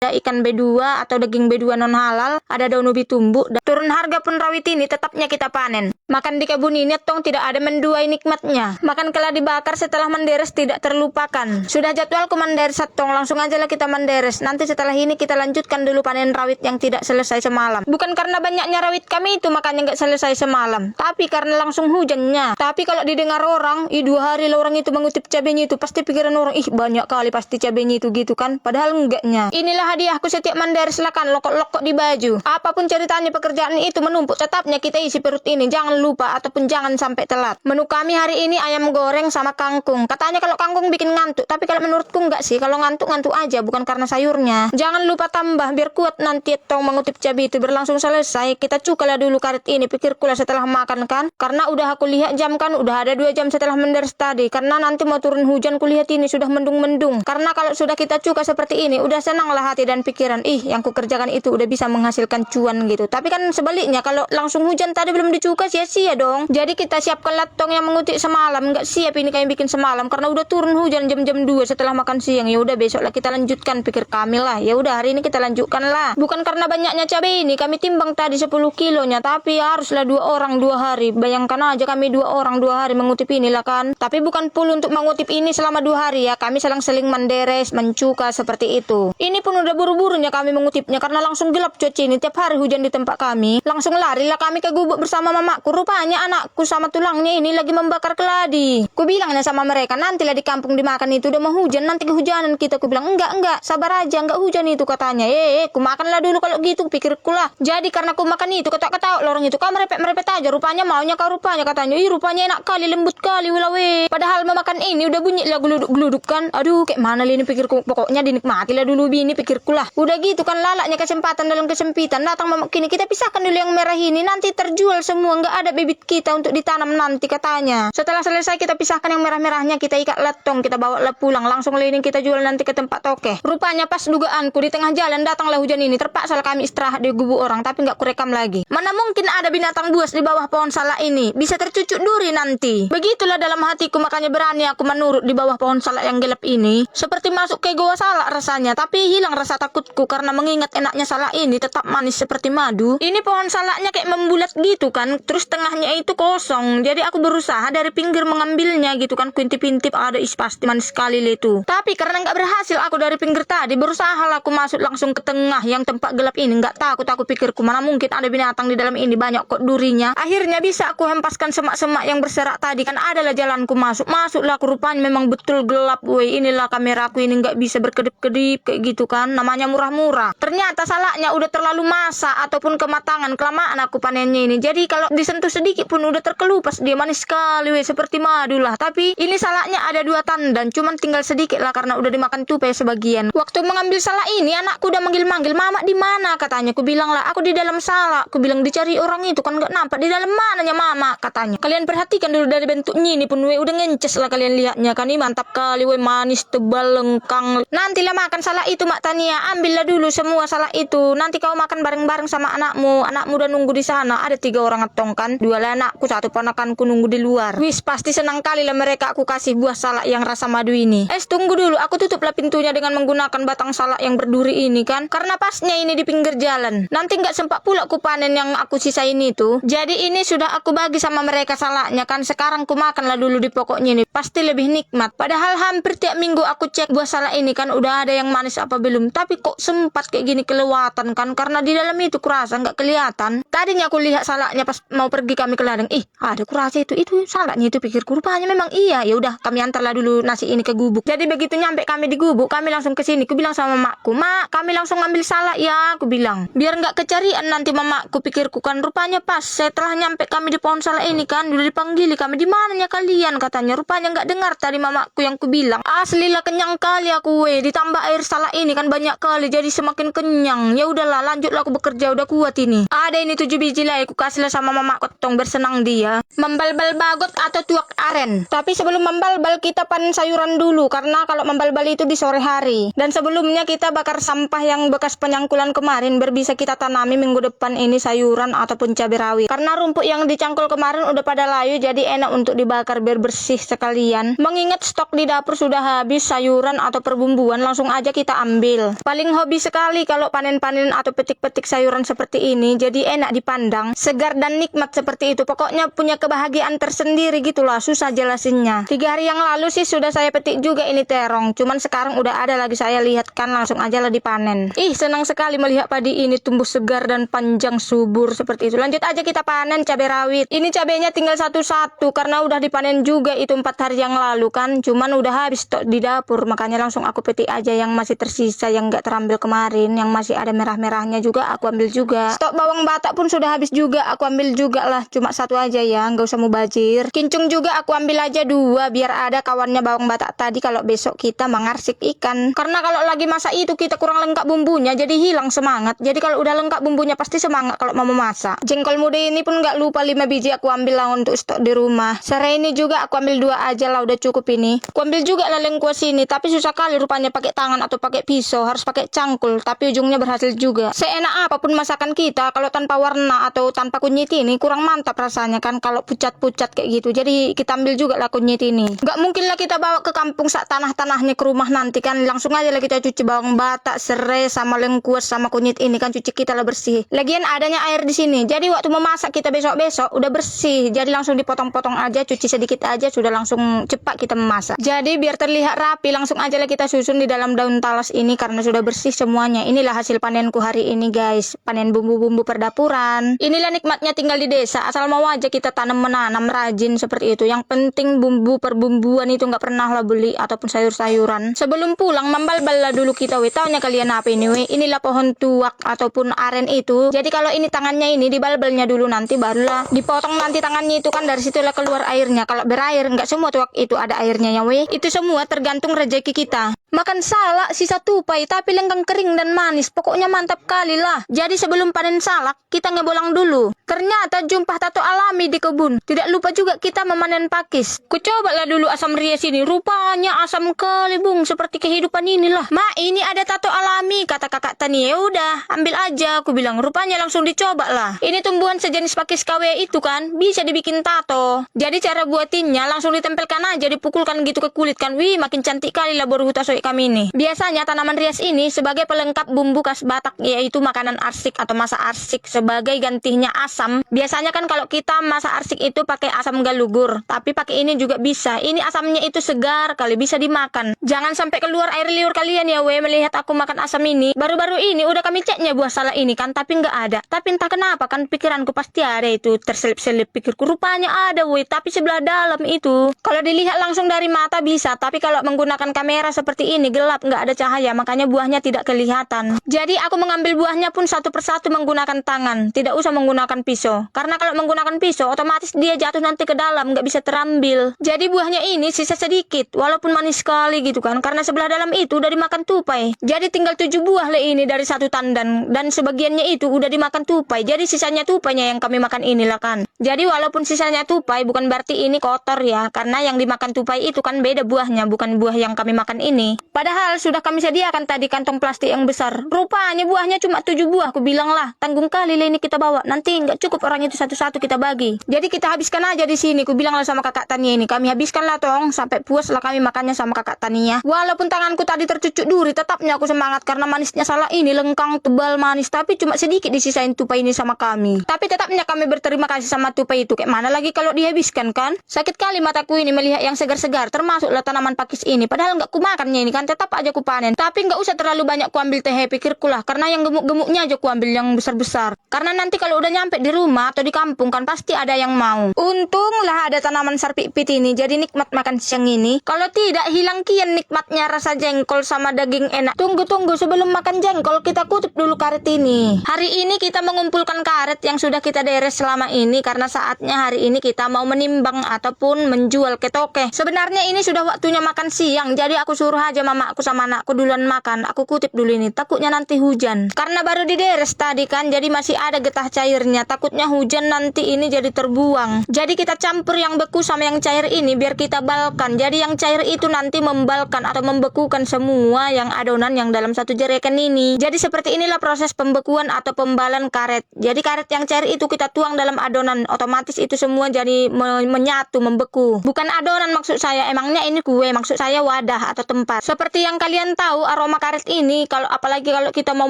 ada ikan B2 atau daging B2 non halal, ada daun ubi tumbuk, dan turun harga pun rawit ini tetapnya kita panen. Makan di kebun ini tong tidak ada menduai nikmatnya. Makan keladi bakar setelah menderes tidak terlupakan. Sudah jadwalku menderes tong, langsung aja lah kita menderes. Nanti setelah ini kita lanjutkan dulu panen rawit yang tidak selesai semalam. Bukan karena banyaknya rawit kami itu makanya nggak selesai semalam, tapi karena langsung hujannya. Tapi kalau didengar orang, 2 hari lah orang itu mengutip cabenya itu, pasti pikiran orang, banyak kali pasti cabenya itu gitu kan. Padahal enggaknya. Inilah hadiahku setiap menderes lah kan, lokok-lokok di baju. Apapun ceritanya pekerjaan itu menumpuk, tetapnya kita isi perut ini. Jangan lupa ataupun jangan sampai telat. Menu kami hari ini ayam goreng sama kangkung. Katanya kalau kangkung bikin ngantuk, tapi kalau menurutku enggak sih. Kalau ngantuk aja, bukan karena sayurnya. Jangan lupa tambah biar kuat nanti tong mengutip cabai itu. Berlangsung selesai, kita cukalah dulu karet ini. Pikirku lah setelah makan kan, karena udah aku lihat jam kan, udah ada 2 jam setelah menderes tadi. Karena nanti mau turun hujan, kulihat ini sudah mendung-mendung. Karena kalau sudah kita cuka seperti ini, udah senanglah hati dan pikiran. Yang kukerjakan itu udah bisa menghasilkan cuan gitu. Tapi kan sebaliknya, kalau langsung hujan tadi belum dicuka, sia-sia dong. Jadi kita siapkan latong yang mengutip semalam. Nggak siap ini kayak bikin semalam karena udah turun hujan jam-jam 2 setelah makan siang. Ya udah besok lah kita lanjutkan, pikir kami lah. Ya udah hari ini kita lanjutkan lah. Bukan karena banyaknya cabai ini kami timbang tadi 10 kilonya, tapi haruslah 2 orang 2 hari. Bayangkan aja kami 2 orang 2 hari mengutip inilah kan. Tapi bukan pula untuk mengutip ini selama 2 hari ya. Kami selang-seling menderes, mencuka seperti itu. Ini pun udah buru-burunya kami mengutipnya karena langsung gelap cuaca ini. Tiap hari hujan di tempat kami. Langsung larilah kami ke gubuk bersama mamaku. Rupanya anakku sama tulangnya ini lagi membakar keladi. Ku bilangnya sama mereka, nantilah di kampung dimakan itu, udah mau hujan nanti kehujanan kita. Ku bilang enggak, sabar aja, enggak hujan itu katanya. Ku makanlah dulu kalau gitu, pikirku lah. Jadi karena ku makan itu, ketak-ketak lorong itu, kau merepet-merepet aja. Rupanya maunya kau rupanya katanya. Rupanya enak kali, lembut kali wulawe. Padahal memakan ini udah bunyi lah geluduk-geluduk kan. Aduh, kayak mana ini pikirku. Pokoknya dinikmatilah dulu bini, pikirku lah. Udah gitu kan lalaknya kesempatan dalam kesempitan. Datang mamak kini, kita pisahkan dulu yang merah ini, nanti terjual semua, enggak ada bibit kita untuk ditanam nanti katanya. Setelah selesai kita pisahkan yang merah-merahnya, kita ikat latong, kita bawa lah pulang, langsung lining kita jual nanti ke tempat tokeh. Rupanya pas dugaanku di tengah jalan datanglah hujan ini, terpaksa kami istirahat di gubuk orang, tapi nggak kurekam lagi. Mana mungkin ada binatang buas di bawah pohon salak ini, bisa tercucuk duri nanti. Begitulah dalam hatiku, makanya berani aku menurut di bawah pohon salak yang gelap ini. Seperti masuk ke goa salak rasanya, tapi hilang rasa takutku karena mengingat enaknya salak ini tetap manis seperti madu. Ini pohon salaknya kayak membulat gitu kan, terus tengahnya itu kosong. Jadi aku berusaha dari pinggir mengambilnya gitu kan, kuintip-intip, ada pasti manis sekali itu. Tapi karena nggak berhasil aku dari pinggir tadi, berusaha lah aku masuk langsung ke tengah yang tempat gelap ini. Nggak takut aku, pikirku mana mungkin ada binatang di dalam ini, banyak kok durinya. Akhirnya bisa aku hempaskan semak-semak yang berserak tadi kan, adalah jalanku masuklah aku. Rupanya memang betul gelap. Inilah kameraku ini nggak bisa berkedip-kedip kayak gitu kan, namanya murah-murah. Ternyata salaknya udah terlalu masak ataupun kematangan, kelamaan aku panennya ini. Jadi kalau disentuh sedikit pun udah terkelupas, dia manis sekali seperti madu lah. Tapi ini salaknya ada 2 tandan, cuman tinggal sedikit lah karena udah dimakan tupai sebagian. Waktu mengambil salak ini anakku udah manggil-manggil, "Mama di mana?" katanya. Ku bilang lah, "Aku di dalam salak." Ku bilang, "Dicari orang itu kan nggak nampak, di dalam mananya Mama?" katanya. Kalian perhatikan dulu dari bentuknya ini pun udah ngences lah kalian lihatnya kan. Ini mantap kali manis, tebal, lengkang. Nantilah makan salak itu Mak Tania, ambillah dulu semua salak itu. Nanti kau makan bareng-bareng sama anakmu. Anakmu udah nunggu di sana. Ada 3 orang atong kan, 2 lah anakku, 1 ponakanku nunggu di luar. Wis pasti senang kali lah mereka aku kasih buah salak yang rasa madu ini. Tunggu dulu, aku tutuplah pintunya dengan menggunakan batang salak yang berduri ini kan, karena pasnya ini di pinggir jalan. Nanti nggak sempat pula ku panen yang aku sisain itu. Jadi ini sudah aku bagi sama mereka salaknya kan. Sekarang ku makanlah dulu di pokoknya ini, pasti lebih nikmat. Padahal hampir tiap minggu aku cek buah salak ini kan, udah ada yang manis apa belum. Tapi kok sempat kayak gini kelewatan kan, karena di dalam itu kurasa nggak kelihatan. Tadinya aku lihat salaknya pas mau pergi kami ke ladang, ada kurasa itu salaknya itu, pikirku. Rupanya memang iya. Ya udah kami antarlah dulu nasi ini ke gubuk. Jadi begitu nyampe kami di gubuk, kami langsung ke sini. Ku bilang sama makku, "Mak, kami langsung ngambil salak ya." Aku bilang, biar nggak kecarian nanti mamaku, pikirku kan. Rupanya pas setelah nyampe kami di pohon salak ini kan, udah dipanggili kami, "Di mananya kalian?" katanya. Rupanya nggak dengar tadi mamaku yang ku bilang. Asli lah kenyang kali aku ditambah air salak ini kan banyak kali, jadi semakin kenyang. Ya udahlah, lanjutlah aku bekerja, udah kuat ini. Ada ini 7 biji lah, aku kasih lah sama mamaku tong, bersenang dia. Membalbal bagot atau tuak aren. Tapi sebelum membalbal kita panen sayuran dulu, karena kalau membalbal itu di sore hari. Dan sebelumnya kita bakar sampah yang bekas penyangkulan kemarin, biar bisa kita tanami minggu depan ini sayuran ataupun cabai rawit. Karena rumput yang dicangkul kemarin udah pada layu, jadi enak untuk dibakar biar bersih sekalian. Mengingat stok di dapur sudah habis, sayuran atau perbumbuan langsung aja kita ambil. halal. Paling hobi sekali kalau panen-panen atau petik-petik sayuran seperti ini, jadi enak dipandang, segar dan nikmat seperti itu. Pokoknya punya kebahagiaan tersendiri gitulah, susah jelasinnya. 3 hari yang lalu sih sudah saya petik juga ini terong, cuman sekarang udah ada lagi, saya lihat kan langsung aja lah dipanen. Senang sekali melihat padi ini tumbuh segar dan panjang subur seperti itu. Lanjut aja kita panen cabai rawit. Ini cabainya tinggal satu-satu karena udah dipanen juga itu 4 hari yang lalu kan, cuman udah habis stok di dapur, makanya langsung aku petik aja yang masih tersisa, yang gak terambil kemarin, yang masih ada merah-merahnya juga aku ambil juga. Stok bawang batak pun sudah habis juga, aku ambil juga lah, cuma 1 aja ya, nggak usah mubazir. Kincung juga aku ambil aja 2 biar ada kawannya bawang batak tadi kalau besok kita mengarsik ikan. Karena kalau lagi masak itu kita kurang lengkap bumbunya, jadi hilang semangat. Jadi kalau udah lengkap bumbunya pasti semangat kalau mau memasak. Jengkol muda ini pun nggak lupa 5 biji aku ambil lah untuk stok di rumah. Serai ini juga aku ambil 2 aja lah, udah cukup ini. Aku ambil juga lah lengkuas ini, tapi susah kali rupanya pakai tangan atau pakai pisau, harus pakai cangkul, tapi ujungnya berhasil juga. Seenak apapun masakan kita, kalau tanpa warna atau tanpa kunyit ini kurang mantap rasanya kan, kalau pucat-pucat kayak gitu. Jadi kita ambil juga lah kunyit ini. Nggak mungkin lah kita bawa ke kampung sak tanah-tanahnya ke rumah nanti kan, langsung aja lah kita cuci bawang batak, serai sama lengkuas sama kunyit ini kan, cuci kita lah bersih. Lagian adanya air di sini, jadi waktu memasak kita besok-besok udah bersih, jadi langsung dipotong-potong aja, cuci sedikit aja sudah langsung cepat kita memasak. Jadi biar terlihat rapi langsung aja lah kita susun di dalam daun talas ini karena sudah bersih semuanya. Inilah hasil panenku hari ini guys, panen bumbu-bumbu perdapuran. Inilah nikmatnya tinggal di desa, asal mau aja kita tanam menanam rajin seperti itu. Yang penting bumbu perbumbuan itu nggak pernah lah beli ataupun sayur-sayuran. Sebelum pulang membalbal lah dulu kita weh. Taunya kalian apa ini weh? Inilah pohon tuak ataupun aren itu. Jadi kalau ini tangannya ini dibalbalnya dulu, nanti barulah dipotong nanti tangannya itu kan, dari situlah keluar airnya. Kalau berair nggak semua tuak itu ada airnya ya weh. Itu semua tergantung rezeki kita. Makan salak sisa tupai tapi lenggang kering dan manis, pokoknya mantap kali lah. Jadi sebelum panen salak kita ngebolang dulu. Ternyata jumpa tato alami di kebun. Tidak lupa juga kita memanen pakis. Ku cobalah dulu asam rias ini, rupanya asam kali bung, seperti kehidupan inilah. Ma, ini ada tato alami, kata kakak tani. Ya udah ambil aja, aku bilang. Rupanya langsung dicoba lah. Ini tumbuhan sejenis pakis KW itu kan, bisa dibikin tato. Jadi cara buatinnya langsung ditempelkan aja, dipukulkan gitu ke kulit kan. Wih, makin cantik kali lah baru hutasoi kami ini. Biasanya tanaman rias ini sebagai pelengkap bumbu khas Batak, yaitu makanan arsik atau masak arsik sebagai gantinya asam. Biasanya kan kalau kita masak arsik itu pakai asam galugur, tapi pakai ini juga bisa. Ini asamnya itu segar kali, bisa dimakan. Jangan sampai keluar air liur kalian ya weh melihat aku makan asam ini. Baru-baru ini udah kami ceknya buah salak ini kan, tapi nggak ada. Tapi entah kenapa kan pikiranku pasti ada itu, terselip-selip pikirku. Rupanya ada weh, tapi sebelah dalam itu. Kalau dilihat langsung dari mata bisa, tapi kalau menggunakan kamera seperti ini gelap, nggak ada cahaya, makanya buahnya tidak kelihatan. Jadi aku mengambil buahnya pun satu persatu menggunakan tangan, tidak usah menggunakan pisau. Karena kalau menggunakan pisau otomatis dia jatuh nanti ke dalam, nggak bisa terambil. Jadi buahnya ini sisa sedikit, walaupun manis sekali gitu kan, karena sebelah dalam itu udah dimakan tupai. Jadi tinggal 7 buah le ini dari satu tandan, dan sebagiannya itu udah dimakan tupai. Jadi sisanya tupainya yang kami makan inilah kan. Jadi walaupun sisanya tupai bukan berarti ini kotor ya, karena yang dimakan tupai itu kan beda buahnya, bukan buah yang kami makan ini. Padahal sudah kami sediakan tadi kantong plastik yang besar. Rupanya buahnya cuma 7 buah. Aku bilang lah, tanggung kali lah ini kita bawa. Nanti nggak cukup orang itu satu-satu kita bagi. Jadi kita habiskan aja di sini. Aku bilang lah sama kakak Tania ini. Kami habiskan lah tong. Sampai puas lah kami makannya sama kakak Tania. Walaupun tanganku tadi tercucuk duri, tetapnya aku semangat karena manisnya salak ini lengkang, tebal, manis. Tapi cuma sedikit disisain tupai ini sama kami. Tapi tetapnya kami berterima kasih sama tupai itu. Kayak mana lagi kalau dihabiskan kan? Sakit kali mataku ini melihat yang segar-segar. Termasuklah tanaman pakis ini. Padahal nggak kumakannya ini kan, tetap aja ku panen. Tapi nggak usah terlalu banyak ku ambil teh, pikirku lah. Karena yang gemuk-gemuknya aja ku ambil yang besar-besar. Karena nanti kalau udah nyampe di rumah atau di kampung kan pasti ada yang mau. Untunglah ada tanaman sarpipit ini, jadi nikmat makan siang ini. Kalau tidak hilang kian nikmatnya rasa jengkol sama daging enak. Tunggu sebelum makan jengkol kita kutip dulu karet ini. Hari ini kita mengumpulkan karet yang sudah kita deres selama ini karena saatnya hari ini kita mau menimbang ataupun menjual ke toke. Sebenarnya ini sudah waktunya makan siang, jadi aku suruh aja mamaku sama anakku duluan makan. Aku kutip dulu ini, takutnya nanti hujan. Karena baru dideres tadi kan, jadi masih ada getah cairnya. Takutnya hujan nanti ini jadi terbuang. Jadi kita campur yang beku sama yang cair ini biar kita balkan. Jadi yang cair itu nanti membalkan atau membekukan semua yang adonan yang dalam satu jerigen ini. ini. Jadi seperti inilah proses pembekuan atau pembalan karet. Jadi karet yang cair itu kita tuang dalam adonan, otomatis itu semua jadi menyatu, membeku. Bukan adonan maksud saya, emangnya ini kue, maksud saya wadah atau tempat. Seperti yang kalian tahu, aroma karet ini apalagi kalau kita mau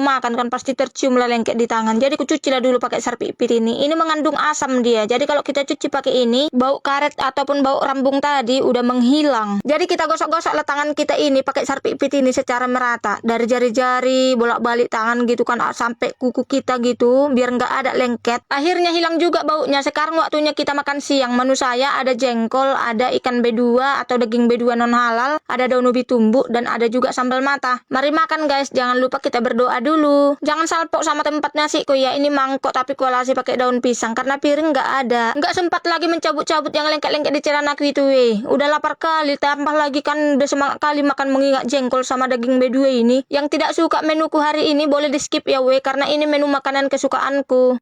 makan kan pasti tercium lah lengket di tangan. Jadi kucucilah dulu pakai sarpi ipit ini. Ini mengandung asam dia. Jadi kalau kita cuci pakai ini, bau karet ataupun bau rambung tadi udah menghilang. Jadi kita gosok-gosok lah tangan kita ini pakai sarpi ipit ini secara merata, dari jari-jari bolak-balik tangan gitu kan sampai kuku kita gitu, biar nggak ada lengket. Akhirnya hilang juga baunya. Sekarang waktunya kita makan siang. Menu saya ada jengkol, ada ikan B2 atau daging B2 non halal, ada daun ubi tumbuk, dan ada juga sambal mata. Mari makan guys, jangan lupa kita berdoa dulu. Jangan salpok sama tempat nasiku ya, ini mangkok tapi kualasi pakai daun pisang karena piring nggak ada. Nggak sempat lagi mencabut-cabut yang lengket-lengket di celanaku itu udah lapar kali, tambah lagi kan udah semangat kali makan mengingat jengkol sama daging B2 ini. Yang tidak suka menuku hari ini boleh di skip ya karena ini menu makanan kesukaanku.